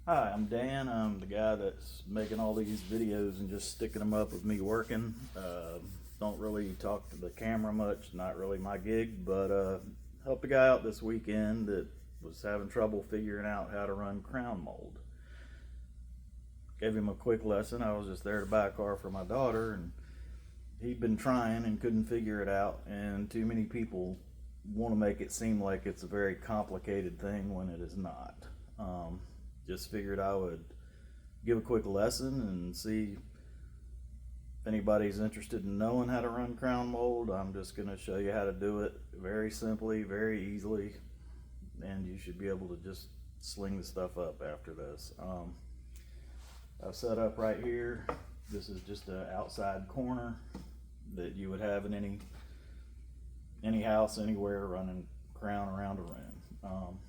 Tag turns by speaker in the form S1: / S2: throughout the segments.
S1: Hi, I'm Dan. I'm the guy that's making all these videos and just sticking them up of me working. Don't really talk to the camera much, not really my gig, but helped a guy out this weekend that was having trouble figuring out how to run crown mold. Gave him a quick lesson. I was just there to buy a car for my daughter, and he'd been trying and couldn't figure it out, and too many people want to make it seem like it's a very complicated thing when it is not. Just figured I would give a quick lesson and see if anybody's interested in knowing how to run crown mold. I'm just going to show you how to do it very simply, very easily, and you should be able to just sling the stuff up after this. I've set up right here. This is just an outside corner that you would have in any house anywhere running crown around a room.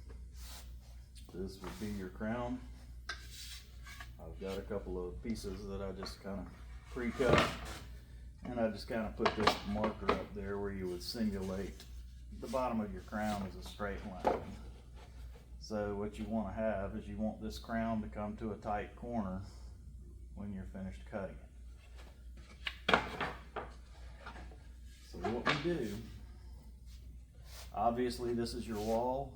S1: This would be your crown. I've got a couple of pieces that I just kind of pre-cut, and I just kind of put this marker up there where you would simulate the bottom of your crown as a straight line. So what you want to have is you want this crown to come to a tight corner when you're finished cutting it. So what we do, obviously this is your wall,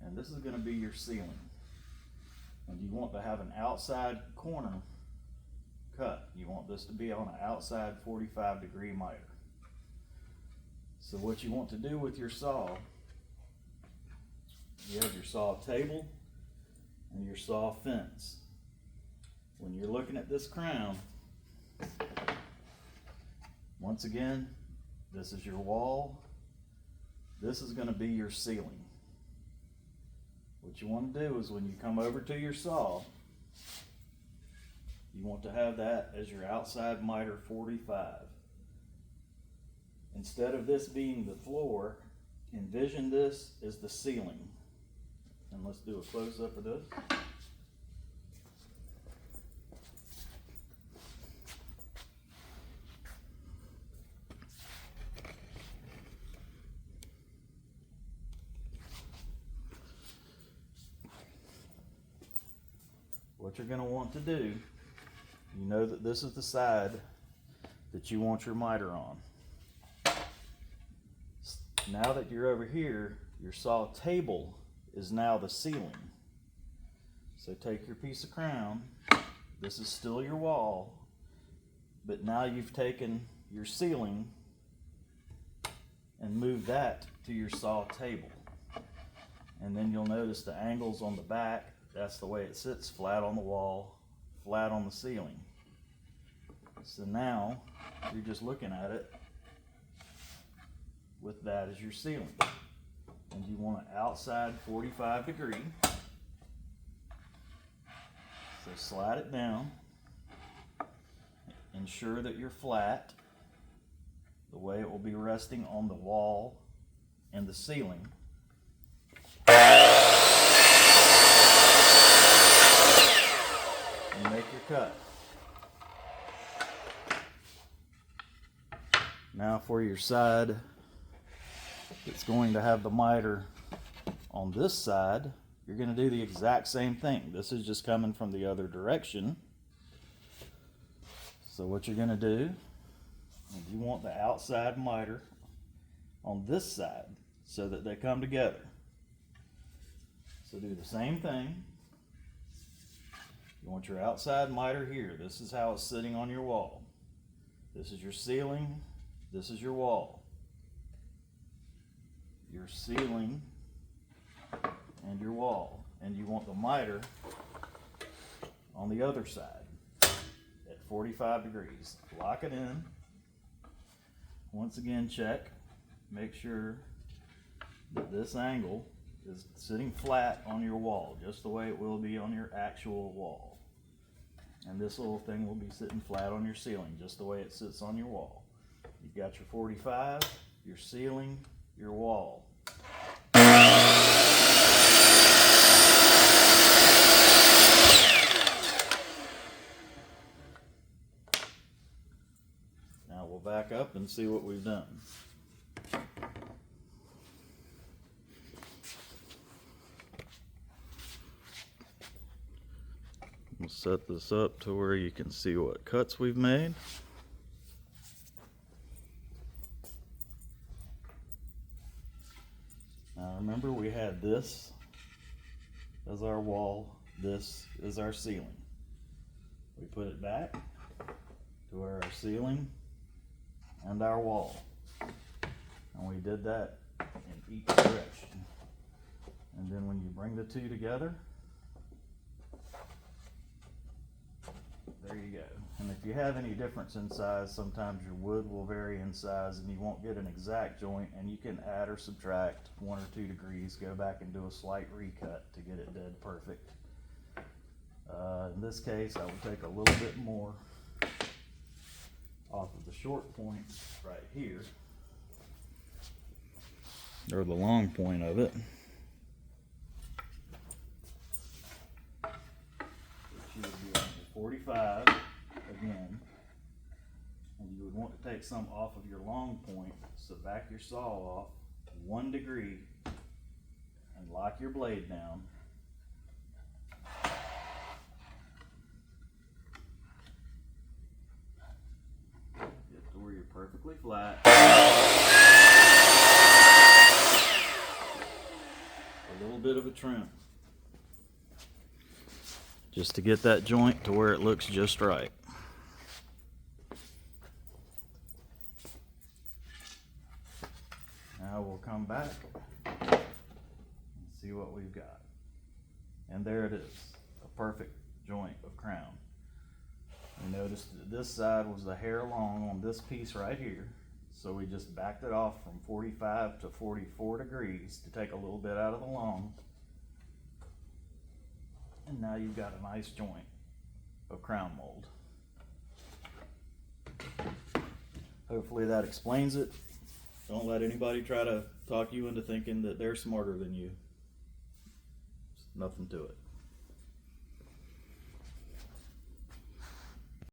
S1: and this is going to be your ceiling. And you want to have an outside corner cut. You want this to be on an outside 45-degree miter. So what you want to do with your saw, you have your saw table and your saw fence. When you're looking at this crown, once again, this is your wall. This is going to be your ceiling. What you want to do is when you come over to your saw, you want to have that as your outside miter 45. Instead of this being the floor, envision this as the ceiling. And let's do a close-up of this. What you're going to want to do, you know that this is the side that you want your miter on. Now that you're over here, your saw table is now the ceiling. So take your piece of crown, this is still your wall, but now you've taken your ceiling and moved that to your saw table. And then you'll notice the angles on the back. That's the way it sits, flat on the wall, flat on the ceiling. So now you're just looking at it with that as your ceiling. And you want an outside 45 degree. So slide it down. Ensure that you're flat, the way it will be resting on the wall and the ceiling. And make your cut. Now for your side, it's going to have the miter on this side. You're going to do the exact same thing. This is just coming from the other direction. So what you're going to do, you want the outside miter on this side so that they come together. So do the same thing. You want your outside miter here. This is how it's sitting on your wall. This is your ceiling. This is your wall. Your ceiling and your wall. And you want the miter on the other side at 45 degrees. Lock it in. Once again, check. Make sure that this angle is sitting flat on your wall, just the way it will be on your actual wall. And this little thing will be sitting flat on your ceiling, just the way it sits on your wall. You've got your 45, your ceiling, your wall. Now we'll back up and see what we've done. We'll set this up to where you can see what cuts we've made. Now remember, we had this as our wall, this is our ceiling. We put it back to where our ceiling and our wall, and we did that in each direction. And then when you bring the two together, there you go. And if you have any difference in size, sometimes your wood will vary in size and you won't get an exact joint, and you can add or subtract 1 or 2 degrees, go back and do a slight recut to get it dead perfect. In this case, I would take a little bit more off of the short point right here, or the long point of it, which you would be on the 45 again, and you would want to take some off of your long point, so back your saw off 1 degree and lock your blade down. Get to where you're perfectly flat. A little bit of a trim, just to get that joint to where it looks just right. Now we'll come back and see what we've got. And there it is, a perfect joint of crown. We noticed that this side was the hair long on this piece right here, so we just backed it off from 45 to 44 degrees to take a little bit out of the long. And now you've got a nice joint of crown mold. Hopefully that explains it. Don't let anybody try to talk you into thinking that they're smarter than you. There's nothing to it.